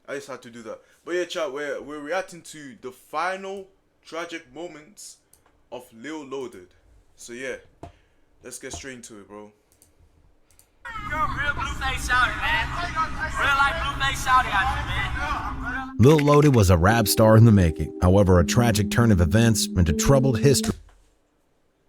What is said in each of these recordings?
I just had to do that. But yeah, chat, we're reacting to the final tragic moments of Lil Loaded. So yeah, let's get straight into it, bro. Real Blueface shouted, man. Real life Blueface shouted out there, man. Lil Loaded was a rap star in the making. However, a tragic turn of events into troubled history.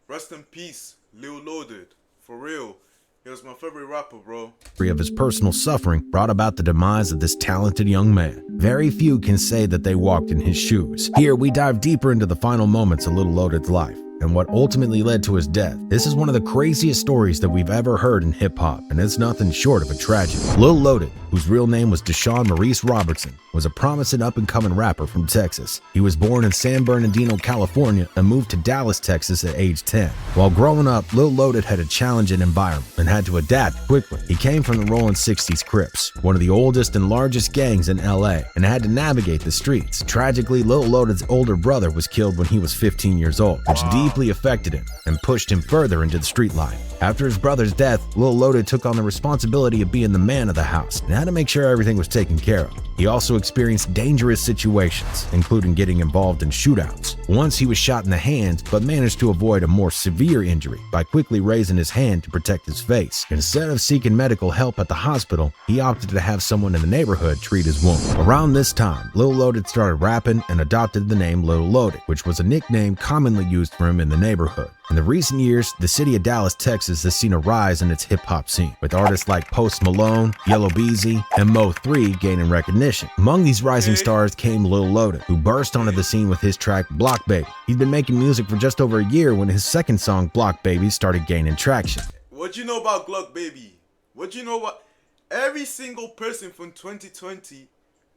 Rest in peace, Lil Loaded. For real. He was my favorite rapper, bro. Of his personal suffering brought about the demise of this talented young man. Very few can say that they walked in his shoes. Here we dive deeper into the final moments of Lil Loaded's life and what ultimately led to his death. This is one of the craziest stories that we've ever heard in hip-hop, and it's nothing short of a tragedy. Lil Loaded, whose real name was Deshaun Maurice Robertson, was a promising up-and-coming rapper from Texas. He was born in San Bernardino, California, and moved to Dallas, Texas at age 10. While growing up, Lil Loaded had a challenging environment and had to adapt quickly. He came from the Rolling 60s Crips, one of the oldest and largest gangs in LA, and had to navigate the streets. Tragically, Lil Loaded's older brother was killed when he was 15 years old, which deeply affected him and pushed him further into the street life. After his brother's death, Lil Loaded took on the responsibility of being the man of the house and had to make sure everything was taken care of. He also experienced dangerous situations, including getting involved in shootouts. Once he was shot in the hand, but managed to avoid a more severe injury by quickly raising his hand to protect his face. Instead of seeking medical help at the hospital, he opted to have someone in the neighborhood treat his wound. Around this time, Lil Loaded started rapping and adopted the name Lil Loaded, which was a nickname commonly used for him in the neighborhood. In the recent years, the city of Dallas, Texas has seen a rise in its hip-hop scene, with artists like Post Malone, Yellow Beezy, and Mo3 gaining recognition. Among these rising stars came Lil Loaded, who burst onto the scene with his track Block Baby. He'd been making music for just over a year when his second song, Block Baby, started gaining traction. What you know about Glock Baby? What you know what? Every single person from 2020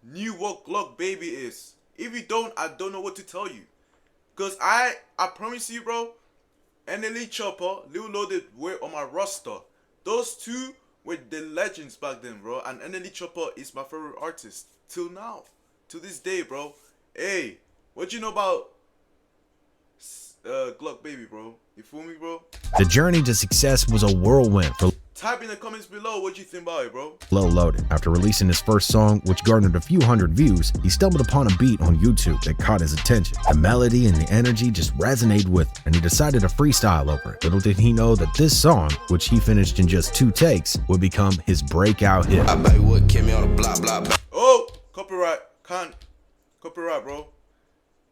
knew what Glock Baby is. If you don't, I don't know what to tell you. Cause I promise you, bro, NLE Chopper, Lil Loaded were on my roster. Those two were the legends back then, bro. And NLE Chopper is my favorite artist till now, to this day, bro. Hey, what you know about Glock Baby, bro? You feel me, bro? The journey to success was a whirlwind for Type in the comments below what you think about it, bro. Lil Loaded. After releasing his first song, which garnered a few hundred views, he stumbled upon a beat on YouTube that caught his attention. The melody and the energy just resonated with him, and he decided to freestyle over it. Little did he know that this song, which he finished in just 2 takes, would become his breakout hit. I bet what kept me on the block, block, block. Oh, copyright. Can't. Copyright, bro.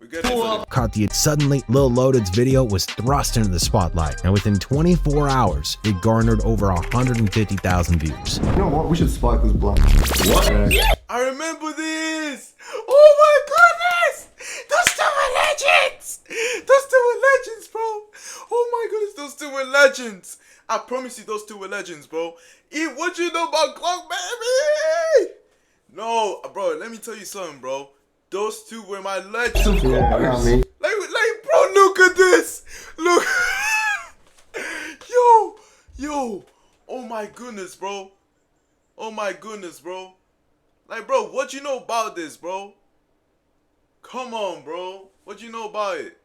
We get it. Caught the suddenly Lil Loaded's video was thrust into the spotlight, and within 24 hours it garnered over 150,000 views. You know what? We should spike this block. What? I remember this. Oh my goodness! Those two were legends. Those two were legends, bro. Oh my goodness, those two were legends. I promise you, those two were legends, bro. What you know about Glock Baby? No, bro. Let me tell you something, bro. Those two were my legends. Yeah, I mean. Like, bro, look at this. Look. Yo. Oh my goodness, bro. Oh my goodness, bro. Like, bro, what you know about this, bro? Come on, bro. What you know about it?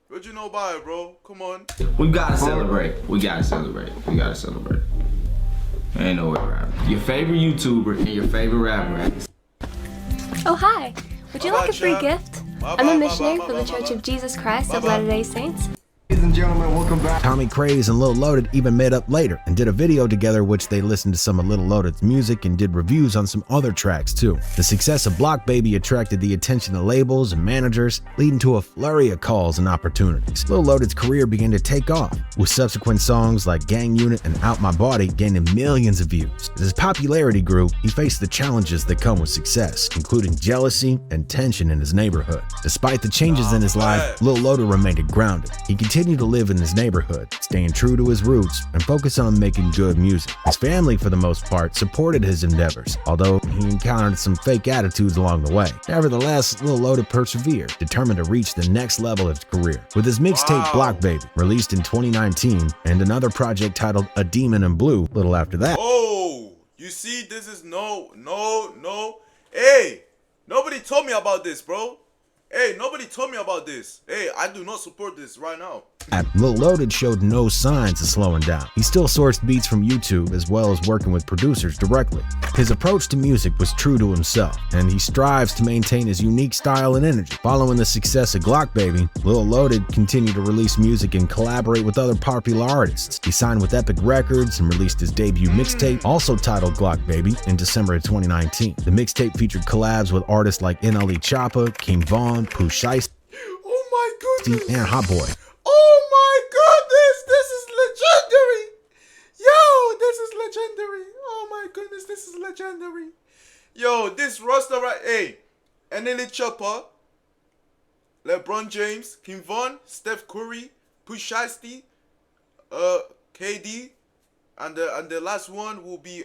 What you know about it, bro? Come on. We gotta celebrate. We gotta celebrate. We gotta celebrate. Ain't no way around it. Your favorite YouTuber and your favorite rapper. Oh, hi. Would you like a free gift? I'm a missionary for the Church of Jesus Christ of Latter-day Saints. Ladies and gentlemen, welcome back. Tommy Craze and Lil Loaded even met up later and did a video together, which they listened to some of Lil Loaded's music and did reviews on some other tracks too. The success of Block Baby attracted the attention of labels and managers, leading to a flurry of calls and opportunities. Lil Loaded's career began to take off, with subsequent songs like Gang Unit and Out My Body gaining millions of views. As his popularity grew, he faced the challenges that come with success, including jealousy and tension in his neighborhood. Despite the changes in his life, Lil Loaded remained grounded. He continued to live in his neighborhood, staying true to his roots and focus on making good music. His family, for the most part, supported his endeavors, although he encountered some fake attitudes along the way. Nevertheless, Lil Loaded persevered, determined to reach the next level of his career. With his mixtape Block Baby, released in 2019, and another project titled A Demon in Blue little after that. Oh, you see, this is no. Hey, nobody told me about this, bro. Hey, nobody told me about this. Hey, I do not support this right now. Lil Loaded showed no signs of slowing down. He still sourced beats from YouTube as well as working with producers directly. His approach to music was true to himself, and he strives to maintain his unique style and energy. Following the success of Glock Baby, Lil Loaded continued to release music and collaborate with other popular artists. He signed with Epic Records and released his debut mixtape, also titled Glock Baby, in December of 2019. The mixtape featured collabs with artists like NLE Choppa, King Von, Pooh Shiesty, Oh my goodness. and Hot Boy. Oh my goodness, this is legendary. Yo, this is legendary. Oh my goodness, this is legendary. Yo, this roster right, hey, NLE Choppa, LeBron James, King Von, Steph Curry, Pooh Shiesty, KD, and the last one will be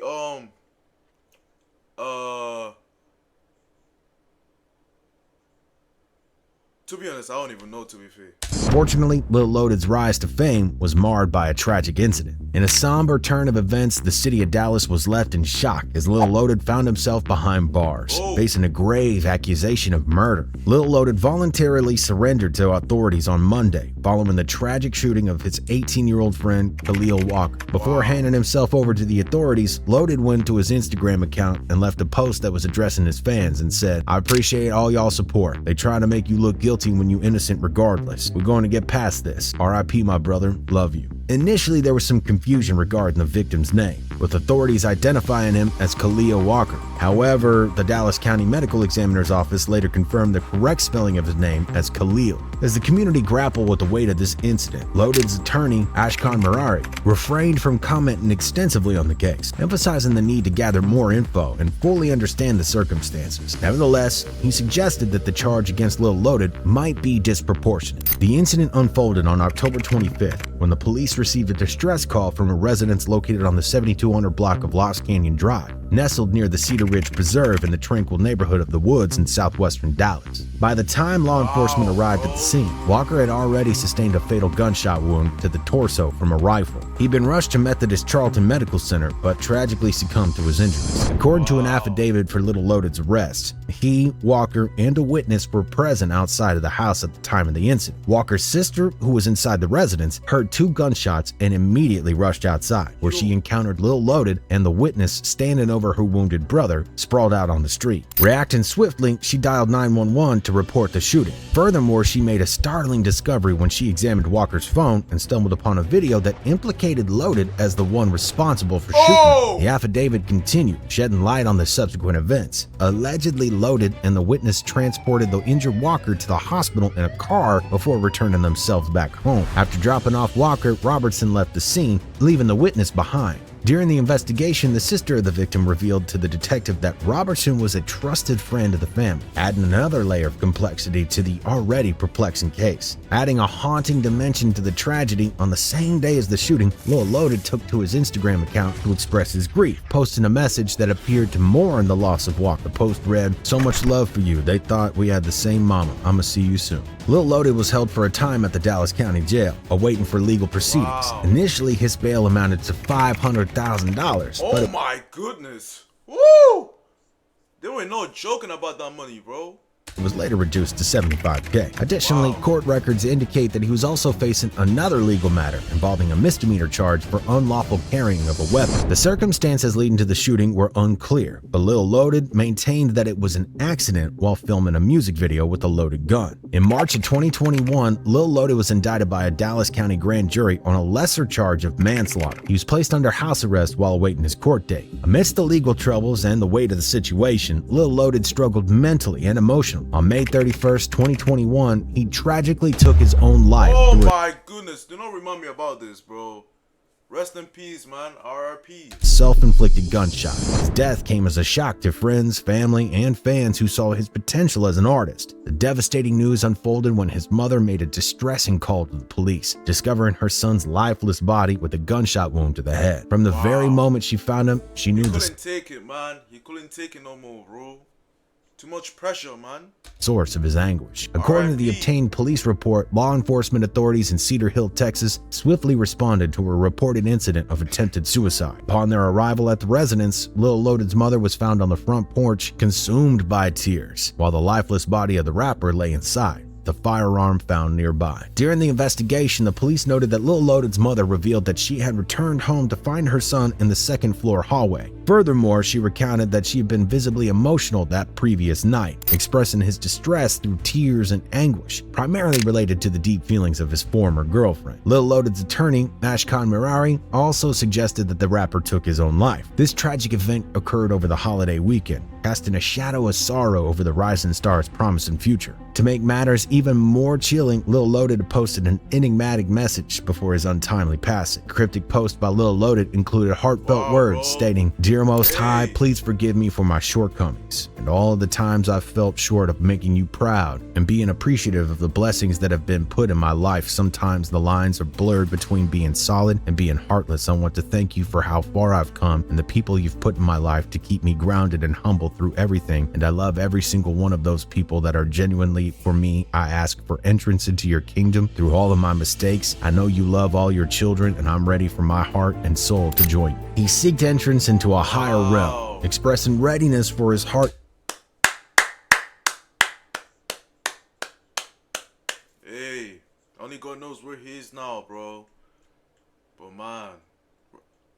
to be honest, I don't even know, to be fair. Fortunately, Lil Loaded's rise to fame was marred by a tragic incident. In a somber turn of events, the city of Dallas was left in shock as Lil Loaded found himself behind bars, facing a grave accusation of murder. Lil Loaded voluntarily surrendered to authorities on Monday following the tragic shooting of his 18-year-old friend Khalil Walker. Before handing himself over to the authorities, Loaded went to his Instagram account and left a post that was addressing his fans and said, "I appreciate all y'all support. They try to make you look guilty when you innocent regardless. We're going to get past this. RIP, my brother. Love you." Initially, there was some confusion regarding the victim's name, with authorities identifying him as Khalil Walker. However, the Dallas County Medical Examiner's Office later confirmed the correct spelling of his name as Khalil. As the community grappled with the weight of this incident, Loaded's attorney, Ashkan Marari, refrained from commenting extensively on the case, emphasizing the need to gather more info and fully understand the circumstances. Nevertheless, he suggested that the charge against Lil Loaded might be disproportionate. The incident unfolded on October 25th when the police received a distress call from a residence located on the 7200 block of Lost Canyon Drive, nestled near the Cedar Ridge Preserve in the tranquil neighborhood of the Woods in southwestern Dallas. By the time law enforcement arrived at the scene, Walker had already sustained a fatal gunshot wound to the torso from a rifle. He'd been rushed to Methodist Charlton Medical Center, but tragically succumbed to his injuries. According to an affidavit for Lil Loaded's arrest, he, Walker, and a witness were present outside of the house at the time of the incident. Walker's sister, who was inside the residence, heard 2 gunshots and immediately rushed outside, where she encountered Lil Loaded and the witness standing over her wounded brother, sprawled out on the street. Reacting swiftly, she dialed 911 to report the shooting. Furthermore, she made a startling discovery when she examined Walker's phone and stumbled upon a video that implicated Loaded as the one responsible for shooting. The affidavit continued, shedding light on the subsequent events. Allegedly, Loaded and the witness transported the injured Walker to the hospital in a car before returning themselves back home. After dropping off Walker, Robertson left the scene, leaving the witness behind. During the investigation, the sister of the victim revealed to the detective that Robertson was a trusted friend of the family, adding another layer of complexity to the already perplexing case. Adding a haunting dimension to the tragedy, on the same day as the shooting, Lil Loaded took to his Instagram account to express his grief, posting a message that appeared to mourn the loss of Walker. The post read, "So much love for you. They thought we had the same mama. I'ma see you soon." Lil Loaded was held for a time at the Dallas County Jail, awaiting for legal proceedings. Initially, his bail amounted to $500,000. Oh my goodness. Woo! There were no joking about that money, bro. It was later reduced to $75K. Additionally, court records indicate that he was also facing another legal matter involving a misdemeanor charge for unlawful carrying of a weapon. The circumstances leading to the shooting were unclear, but Lil Loaded maintained that it was an accident while filming a music video with a loaded gun. In March of 2021, Lil Loaded was indicted by a Dallas County grand jury on a lesser charge of manslaughter. He was placed under house arrest while awaiting his court date. Amidst the legal troubles and the weight of the situation, Lil Loaded struggled mentally and emotionally. On May 31st, 2021, he tragically took his own life. Oh my goodness, do not remind me about this, bro. Rest in peace, man. RIP. Self-inflicted gunshot. His death came as a shock to friends, family, and fans who saw his potential as an artist. The devastating news unfolded when his mother made a distressing call to the police, discovering her son's lifeless body with a gunshot wound to the head. From the very moment she found him, she knew He couldn't take it, man. He couldn't take it no more, bro. Too much pressure, man. Source of his anguish. According to the obtained police report, law enforcement authorities in Cedar Hill, Texas, swiftly responded to a reported incident of attempted suicide. Upon their arrival at the residence, Lil Loaded's mother was found on the front porch, consumed by tears, while the lifeless body of the rapper lay inside. the firearm found nearby. During the investigation, the police noted that Lil Loaded's mother revealed that she had returned home to find her son in the second-floor hallway. Furthermore, she recounted that she had been visibly emotional that previous night, expressing his distress through tears and anguish, primarily related to the deep feelings of his former girlfriend. Lil Loaded's attorney, Ashkan Mirari, also suggested that the rapper took his own life. This tragic event occurred over the holiday weekend, casting a shadow of sorrow over the rising star's promising future. To make matters even more chilling, Lil Loaded posted an enigmatic message before his untimely passing. A cryptic post by Lil Loaded included heartfelt words stating, "Dear Most High, please forgive me for my shortcomings and all of the times I've felt short of making you proud and being appreciative of the blessings that have been put in my life. Sometimes the lines are blurred between being solid and being heartless. I want to thank you for how far I've come and the people you've put in my life to keep me grounded and humble through everything, and I love every single one of those people that are genuinely for me. I ask for entrance into your kingdom through all of my mistakes. I know you love all your children, and I'm ready for my heart and soul to join you." He seeked entrance into a higher realm, expressing readiness for his heart. Hey, only God knows where he is now, bro. But man,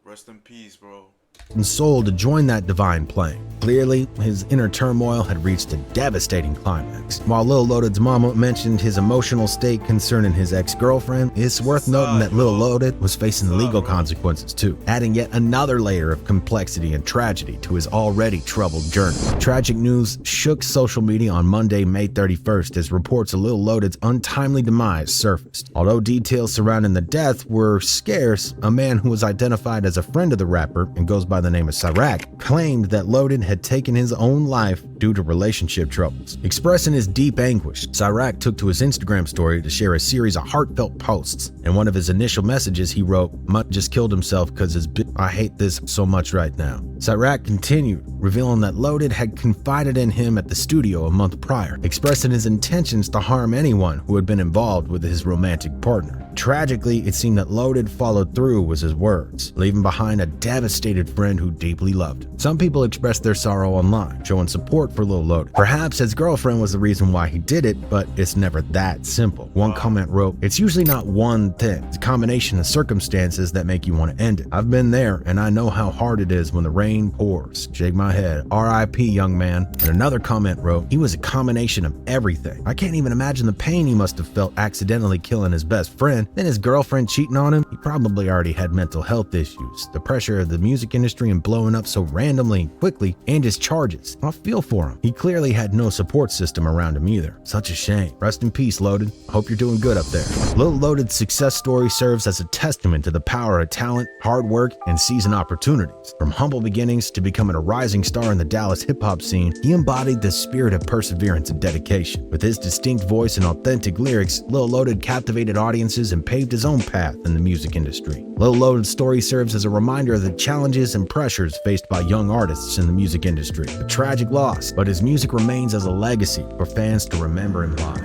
rest in peace, bro. And soul to join that divine plane. Clearly, his inner turmoil had reached a devastating climax. While Lil Loaded's mama mentioned his emotional state concerning his ex-girlfriend, it's worth noting that Lil Loaded was facing legal consequences too, adding yet another layer of complexity and tragedy to his already troubled journey. Tragic news shook social media on Monday, May 31st, as reports of Lil Loaded's untimely demise surfaced. Although details surrounding the death were scarce, a man who was identified as a friend of the rapper and goes by the name of Cyrac claimed that Loaded had taken his own life due to relationship troubles. Expressing his deep anguish, Cyrac took to his Instagram story to share a series of heartfelt posts. In one of his initial messages, he wrote, "Mutt just killed himself because I hate this so much right now." Cyrac continued, revealing that Loaded had confided in him at the studio a month prior, expressing his intentions to harm anyone who had been involved with his romantic partner. Tragically, it seemed that Loaded followed through with his words, leaving behind a devastated friend who deeply loved him. Some people expressed their sorrow online, showing support for Lil Loaded. Perhaps his girlfriend was the reason why he did it, but it's never that simple. One comment wrote, "It's usually not one thing. It's a combination of circumstances that make you want to end it. I've been there, and I know how hard it is when the rain pours. Shake my head. R.I.P. young man." And another comment wrote, "He was a combination of everything. I can't even imagine the pain he must have felt accidentally killing his best friend. Then his girlfriend cheating on him. He probably already had mental health issues. The pressure of the music industry and blowing up so randomly and quickly, and his charges. I feel for him. He clearly had no support system around him either. Such a shame. Rest in peace, Loaded. I hope you're doing good up there." Lil Loaded's success story serves as a testament to the power of talent, hard work, and seizing opportunities. From humble beginnings to becoming a rising star in the Dallas hip-hop scene, he embodied the spirit of perseverance and dedication. With his distinct voice and authentic lyrics, Lil Loaded captivated audiences and paved his own path in the music industry. Lil Loaded's story serves as a reminder of the challenges and pressures faced by young artists in the music industry. A tragic loss, but his music remains as a legacy for fans to remember and love.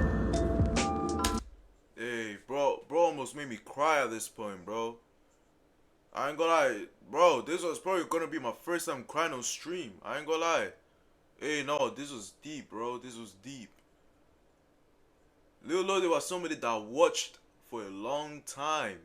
Hey, bro almost made me cry at this point, bro. I ain't gonna lie, bro. This was probably gonna be my first time crying on stream. I ain't gonna lie. Hey, no, this was deep, bro. This was deep. Lil Loaded was somebody that I watched for a long time.